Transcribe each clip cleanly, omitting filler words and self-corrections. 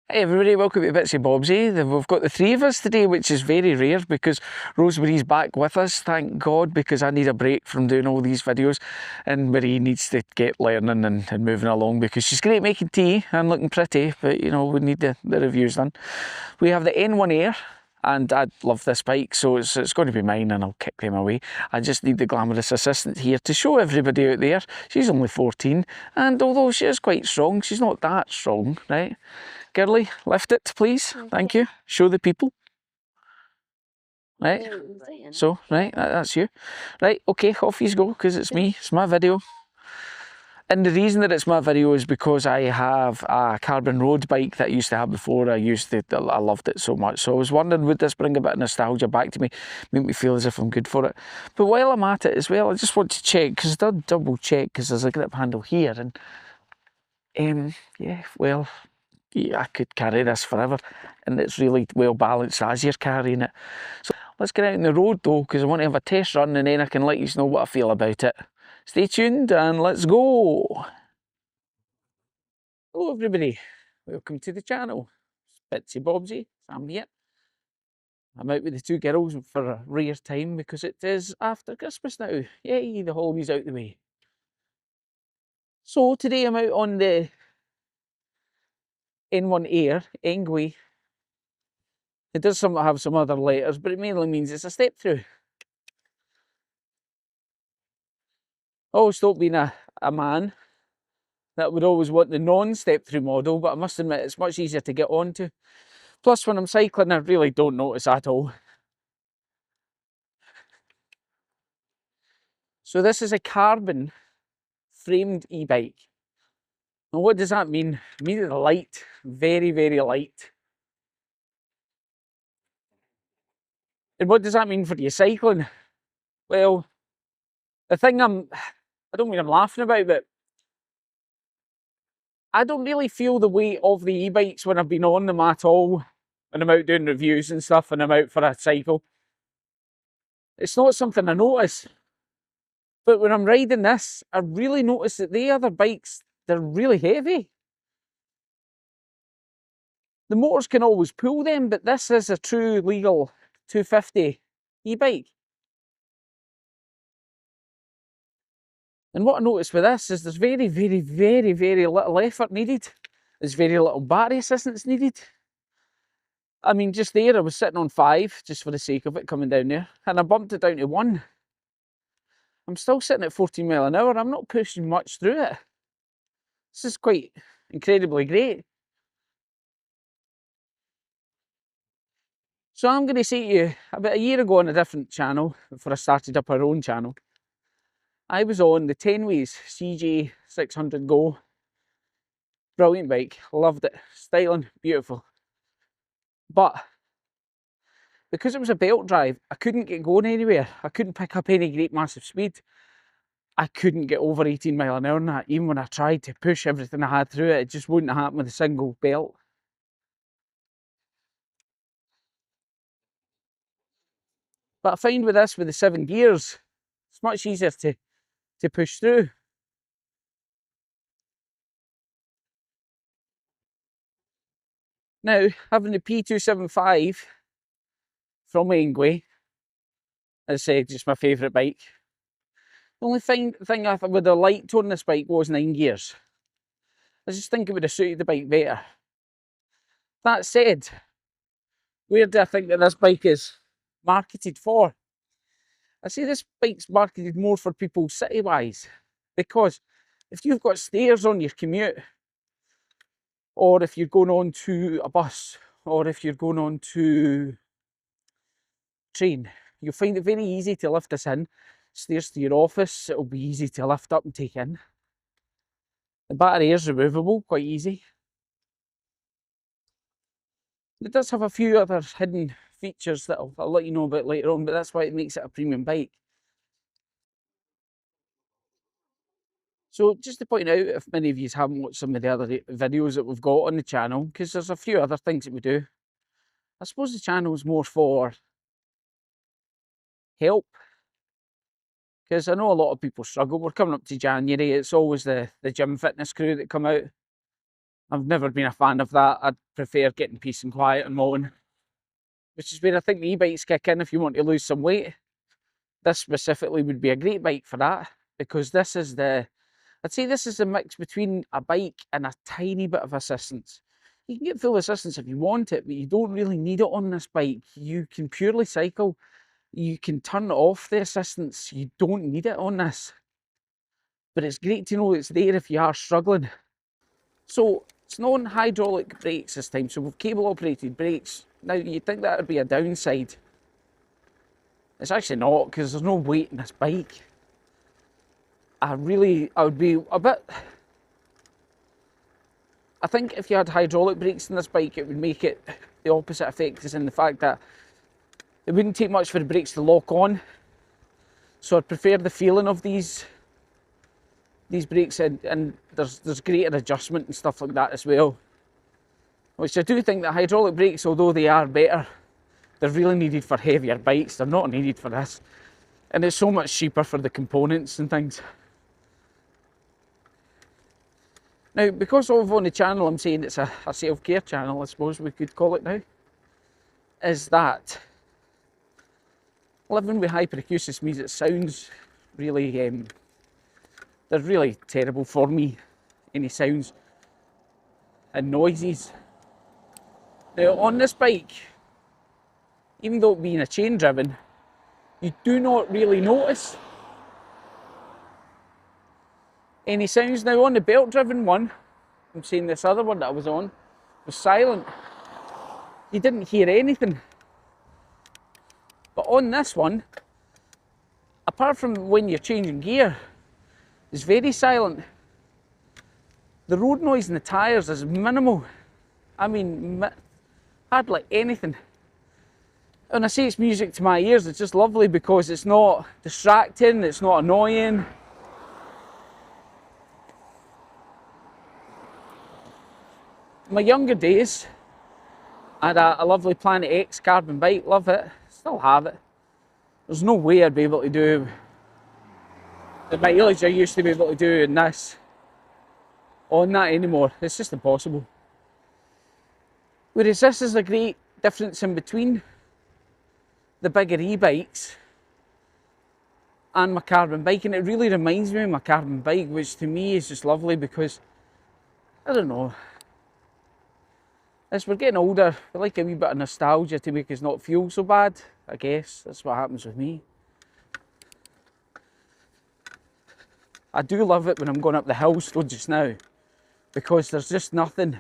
Hey everybody, welcome to Bitsy Bobsy. We've got the three of us today, which is very rare because Rosemary's back with us, thank God, because I need a break from doing all these videos and Marie needs to get learning and moving along because she's great making tea and looking pretty, but you know, we need the reviews done. We have the N1 Air and I love this bike, so it's going to be mine and I'll kick them away. I just need the glamorous assistant here to show everybody out there. She's only 14 and although she is quite strong, she's not that strong, right? Girly, lift it, please. Okay. Thank you. Show the people. Right. So, right, that's you. Right, okay, off you go, because it's me. It's my video. And the reason that it's my video is because I have a carbon road bike that I used to have before. I loved it so much. So I was wondering, would this bring a bit of nostalgia back to me, make me feel as if I'm good for it. But while I'm at it as well, I just want to check, because I'll double check, because there's a grip handle here. And yeah, well, yeah, I could carry this forever and it's really well balanced as you're carrying it. So let's get out on the road though, because I want to have a test run and then I can let you know what I feel about it. Stay tuned and let's go. Hello everybody, welcome to the channel. It's Bitsy Bobsy, Sam here. I'm out with the two girls for a rare time because it is after Christmas now. Yay, the holidays out the way. So today I'm out on the N1 Air, Engwe. It does have some other letters, but it mainly means it's a step through. Always thought being a man that would always want the non-step through model, but I must admit it's much easier to get onto. Plus when I'm cycling I really don't notice at all. So this is a carbon framed e-bike. And what does that mean? It means it's light, very, very light. And what does that mean for your cycling? Well, the thing I don't mean I'm laughing about, but I don't really feel the weight of the e-bikes when I've been on them at all. When I'm out doing reviews and stuff and I'm out for a cycle. It's not something I notice. But when I'm riding this, I really notice that the other bikes, they're really heavy. The motors can always pull them, but this is a true legal 250 e-bike. And what I noticed with this is there's very, very, very, very little effort needed. There's very little battery assistance needed. I mean, just there, I was sitting on 5, just for the sake of it, coming down there, and I bumped it down to 1. I'm still sitting at 14 mile an hour. I'm not pushing much through it. This is quite incredibly great. So I'm going to say to you, about a year ago on a different channel, before I started up our own channel, I was on the 10ways CJ 600 Go. Brilliant bike, loved it, styling, beautiful. But because it was a belt drive, I couldn't get going anywhere. I couldn't pick up any great massive speed. I couldn't get over 18 mile an hour on that. Even when I tried to push everything I had through it, it just wouldn't happen with a single belt. But I find with this, with the 7 gears, it's much easier to push through. Now, having the P275 from Engwe, as I said, just my favourite bike. The only thing I thought with the light on this bike was 9 gears. I just think it would have suited the bike better. That said, where do I think that this bike is marketed for? I say this bike's marketed more for people city-wise, because if you've got stairs on your commute, or if you're going on to a bus, or if you're going on to train, you'll find it very easy to lift this in. Stairs to your office, it'll be easy to lift up and take in. The battery is removable, quite easy. It does have a few other hidden features that I'll let you know about later on, but that's why it makes it a premium bike. So just to point out, if many of you haven't watched some of the other videos that we've got on the channel, because there's a few other things that we do, I suppose the channel is more for help, because I know a lot of people struggle. We're coming up to January, it's always the gym fitness crew that come out. I've never been a fan of that. I'd prefer getting peace and quiet on my own, which is where I think the e-bikes kick in if you want to lose some weight. This specifically would be a great bike for that, because this is I'd say this is a mix between a bike and a tiny bit of assistance. You can get full assistance if you want it, but you don't really need it on this bike. You can purely cycle. You can turn off the assistance. You don't need it on this. But it's great to know it's there if you are struggling. So it's non-hydraulic brakes this time, so we've cable operated brakes. Now you'd think that would be a downside. It's actually not, because there's no weight in this bike. I would be a bit... I think if you had hydraulic brakes in this bike, it would make it the opposite effect, as in the fact that it wouldn't take much for the brakes to lock on. So I'd prefer the feeling of these brakes, and there's greater adjustment and stuff like that as well. Which I do think that hydraulic brakes, although they are better, they're really needed for heavier bikes. They're not needed for this. And it's so much cheaper for the components and things. Now, because of on the channel I'm saying it's a self-care channel, I suppose we could call it now, is that living with hyperacusis means it sounds really, they're really terrible for me, any sounds and noises. Now, on this bike, even though it being a chain driven, you do not really notice any sounds. Now on the belt driven one, I'm saying this other one that I was on, was silent. You didn't hear anything. But on this one, apart from when you're changing gear, it's very silent. The road noise in the tyres is minimal. I mean, hardly anything. And I say it's music to my ears, it's just lovely because it's not distracting, it's not annoying. In my younger days, I had a lovely Planet X carbon bike, love it, still have it. There's no way I'd be able to do the mileage I used to be able to do in this on that anymore. It's just impossible. Whereas this is a great difference in between the bigger e-bikes and my carbon bike, and it really reminds me of my carbon bike, which to me is just lovely because, I don't know, as we're getting older, we like a wee bit of nostalgia to make us not feel so bad, I guess. That's what happens with me. I do love it when I'm going up the hills though just now, because there's just nothing.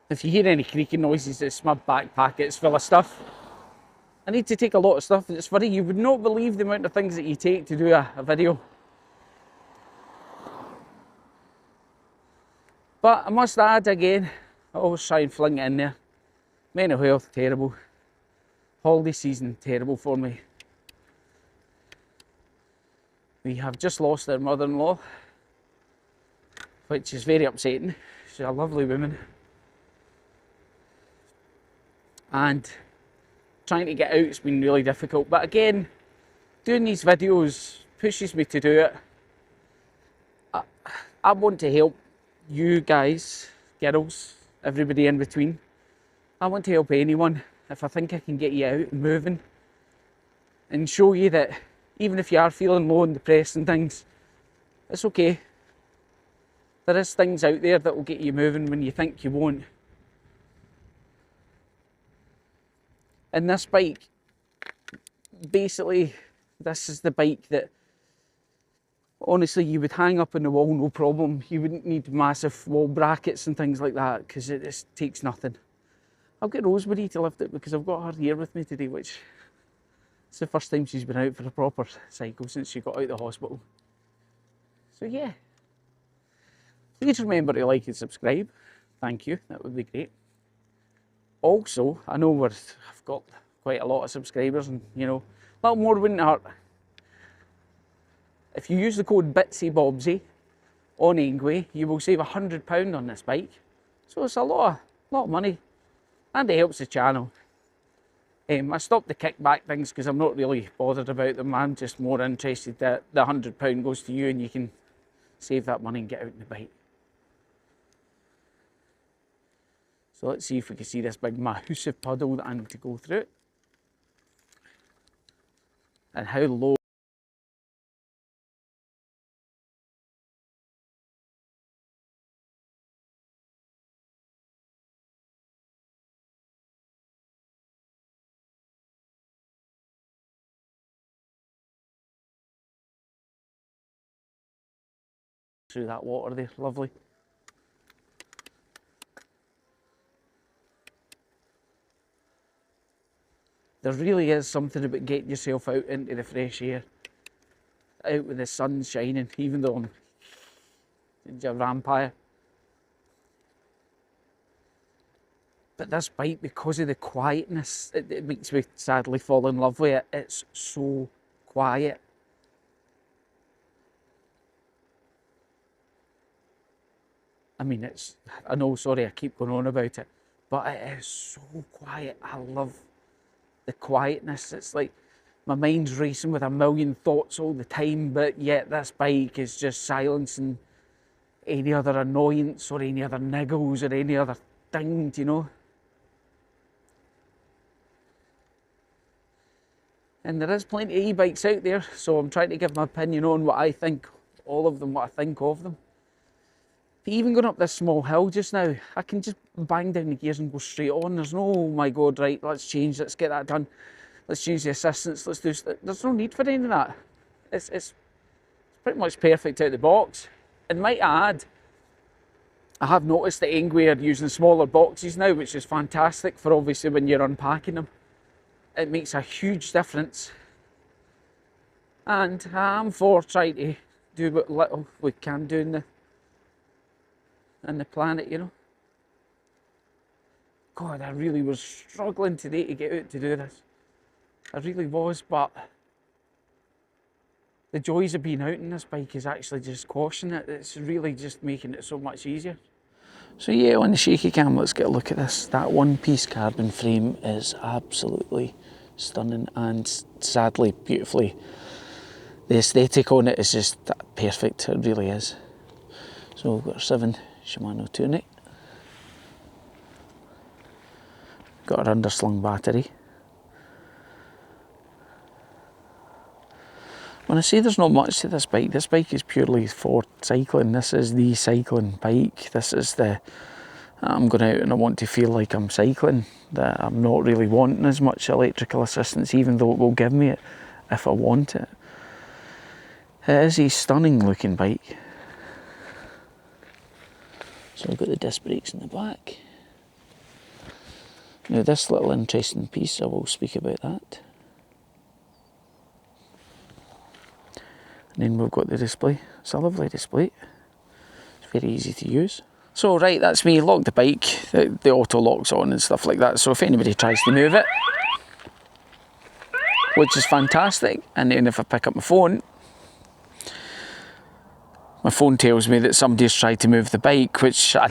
If you hear any creaking noises, it's my backpack, it's full of stuff. I need to take a lot of stuff. It's funny, you would not believe the amount of things that you take to do a video. But I must add again, I always try and fling it in there. Mental health, terrible. Holiday season, terrible for me. We have just lost our mother-in-law, which is very upsetting. She's a lovely woman. And trying to get out's been really difficult. But again, doing these videos pushes me to do it. I want to help you guys, girls, everybody in between. I want to help anyone if I think I can get you out and moving and show you that even if you are feeling low and depressed and things, it's okay. There is things out there that will get you moving when you think you won't. And this bike, basically, this is the bike that honestly you would hang up on the wall no problem. You wouldn't need massive wall brackets and things like that because it just takes nothing. I'll get Rosemary to lift it because I've got her here with me today, which it's the first time she's been out for a proper cycle since she got out of the hospital. So yeah, please remember to like and subscribe. Thank you, that would be great. Also, I know I've got quite a lot of subscribers, and you know, a lot more wouldn't hurt. If you use the code BitsyBobsy on Engwe, you will save £100 on this bike. So it's a lot of money, and it helps the channel. I stopped the kickback things because I'm not really bothered about them. I'm just more interested that the £100 goes to you and you can save that money and get out in the bike. So let's see if we can see this big massive puddle that I need to go through. And how low through that water there, lovely. There really is something about getting yourself out into the fresh air, out with the sun shining, even though I'm a vampire. But this bike, because of the quietness, it makes me sadly fall in love with it. It's so quiet. I mean, I know, sorry, I keep going on about it, but it is so quiet. I love the quietness. It's like my mind's racing with a million thoughts all the time, but yet this bike is just silencing any other annoyance or any other niggles or any other thing, you know. And there is plenty of e-bikes out there, so I'm trying to give my opinion on what I think, all of them, what I think of them. But even going up this small hill just now, I can just bang down the gears and go straight on. There's no, oh my God, right, let's change, let's get that done. Let's change the assistance, let's do, there's no need for any of that. It's pretty much perfect out of the box. And might I add, I have noticed that Engwe are using smaller boxes now, which is fantastic for obviously when you're unpacking them. It makes a huge difference. And I'm for trying to do what little we can do in the planet, you know. God, I really was struggling today to get out to do this. I really was, but the joys of being out in this bike is actually just quashing it. It's really just making it so much easier. So yeah, on the shaky cam, let's get a look at this. That one-piece carbon frame is absolutely stunning and sadly beautifully. The aesthetic on it is just perfect, it really is. So we've got our 7 Shimano Tunic. Got our underslung battery. When I say there's not much to this bike is purely for cycling. This is the cycling bike. This is I'm going out and I want to feel like I'm cycling. That I'm not really wanting as much electrical assistance, even though it will give me it if I want it. It is a stunning looking bike. So I've got the disc brakes in the back. Now this little interesting piece, I will speak about that. And then we've got the display. It's a lovely display. It's very easy to use. So right, that's me, lock the bike, the auto locks on and stuff like that. So if anybody tries to move it, which is fantastic, and then if I pick up my phone tells me that somebody's tried to move the bike, which I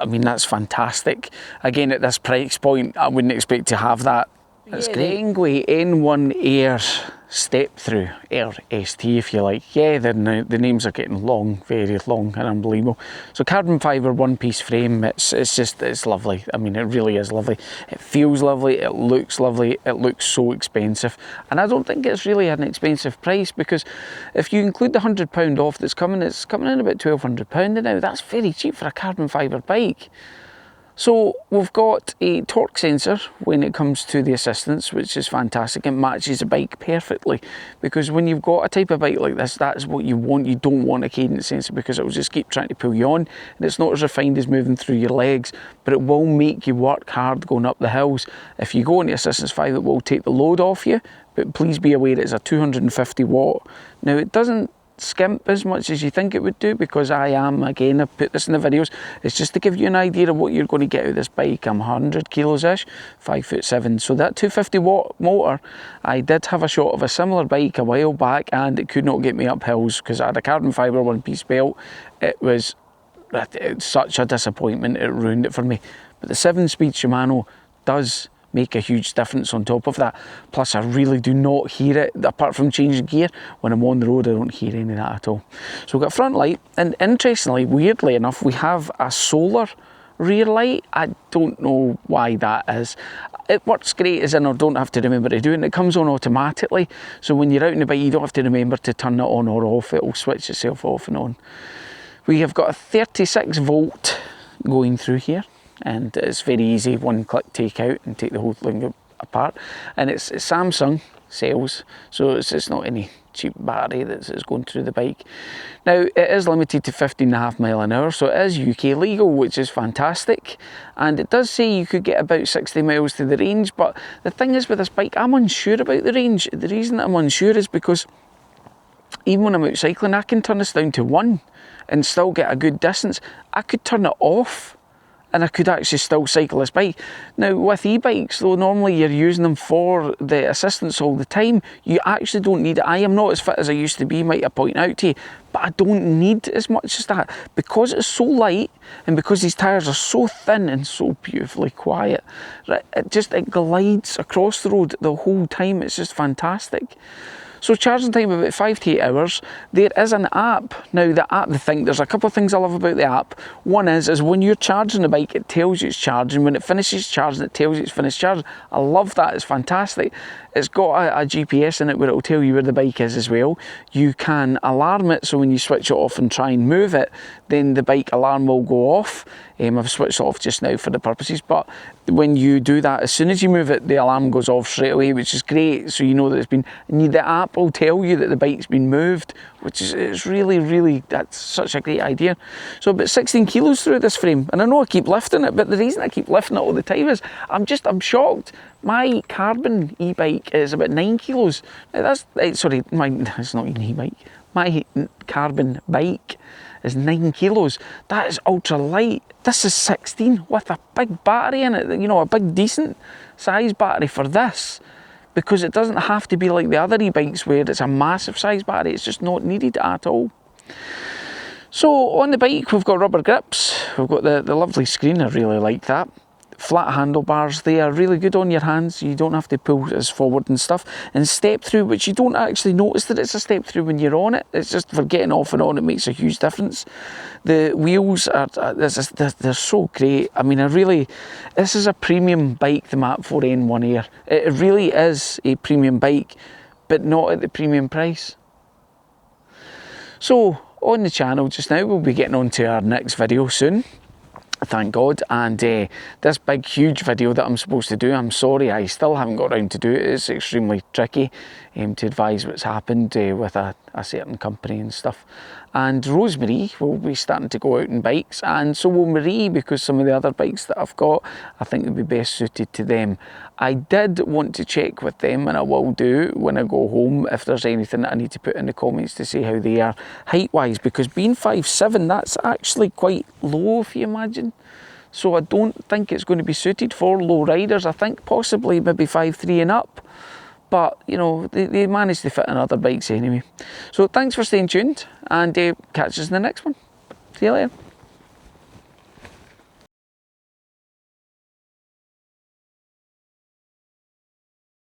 mean, that's fantastic. Again, at this price point, I wouldn't expect to have that. That's great. The Engwe N1 Air step through, Air ST if you like. Yeah, the names are getting long, very long and unbelievable. So carbon fibre one-piece frame, it's lovely. I mean, it really is lovely. It feels lovely, it looks so expensive. And I don't think it's really an expensive price, because if you include the £100 off that's coming, it's coming in about £1,200 now. That's very cheap for a carbon fibre bike. So we've got a torque sensor when it comes to the assistance, which is fantastic. It matches the bike perfectly, because when you've got a type of bike like this, that is what you want. You don't want a cadence sensor, because it will just keep trying to pull you on, and it's not as refined as moving through your legs, but it will make you work hard going up the hills. If you go into Assistance 5, it will take the load off you, but please be aware it's a 250 watt. Now it doesn't skimp as much as you think it would do, because again, I've put this in the videos, it's just to give you an idea of what you're going to get out of this bike. I'm 100 kilos ish, 5'7", so that 250 watt motor, I did have a shot of a similar bike a while back, and it could not get me up hills because I had a carbon fibre one-piece belt. It's such a disappointment, it ruined it for me. But the 7-speed Shimano does make a huge difference on top of that. Plus I really do not hear it, apart from changing gear. When I'm on the road I don't hear any of that at all. So we've got front light, and interestingly, weirdly enough, we have a solar rear light. I don't know why that is. It works great as in I don't have to remember to do it, and it comes on automatically, so when you're out on the bike you don't have to remember to turn it on or off. It will switch itself off and on. We have got a 36 volt going through here, and it's very easy, one click take out and take the whole thing apart. And it's Samsung cells, so it's not any cheap battery that's going through the bike. Now it is limited to 15.5 miles an hour, so it is UK legal, which is fantastic, and it does say you could get about 60 miles to the range. But the thing is with this bike, I'm unsure about the range. The reason that I'm unsure is because even when I'm out cycling, I can turn this down to 1 and still get a good distance. I could turn it off and I could actually still cycle this bike. Now with e-bikes though, normally you're using them for the assistance all the time. You actually don't need it. I am not as fit as I used to be, might I point out to you, but I don't need as much as that. Because it's so light, and because these tyres are so thin and so beautifully quiet, it glides across the road the whole time. It's just fantastic. So charging time about 5 to 8 hours. There is an app. Now there's a couple of things I love about the app. One is when you're charging the bike, it tells you it's charging. When it finishes charging, it tells you it's finished charging. I love that, it's fantastic. It's got a GPS in it where it will tell you where the bike is as well. You can alarm it, so when you switch it off and try and move it, then the bike alarm will go off. I've switched it off just now for the purposes, but when you do that, as soon as you move it, the alarm goes off straight away, which is great, so you know that it's been, and the app will tell you that the bike's been moved, which is, it's really, that's such a great idea. So about 16 kilos through this frame, and I know I keep lifting it, but the reason I keep lifting it all the time is I'm shocked. My carbon e-bike is about 9 kilos. Now it's not an e-bike. My carbon bike is 9 kilos. That is ultra light. This is 16 with a big battery in it, you know, a big decent size battery for this, because it doesn't have to be like the other e-bikes where it's a massive size battery. It's just not needed at all. So on the bike we've got rubber grips, we've got the lovely screen, I really like that. Flat handlebars, they are really good on your hands, you don't have to pull as forward and stuff. And step through, which you don't actually notice that it's a step through when you're on it, it's just for getting off and on, it makes a huge difference. The wheels are, they're so great. I mean, this is a premium bike, the Engwe N1 Air. It really is a premium bike, but not at the premium price. So on the channel just now, we'll be getting on to our next video soon, thank God. And this big huge video that I'm supposed to do, I'm sorry I still haven't got around to do it. It's extremely tricky to advise what's happened with a certain company and stuff. And Rosemary will be starting to go out on bikes, and so will Marie, because some of the other bikes that I've got I think would be best suited to them. I did want to check with them, and I will do when I go home, if there's anything that I need to put in the comments to see how they are height wise, because being 5'7", that's actually quite low if you imagine. So I don't think it's going to be suited for low riders. I think possibly maybe 5'3" and up. But, you know, they managed to fit in other bikes anyway. So thanks for staying tuned, and catch us in the next one. See you later.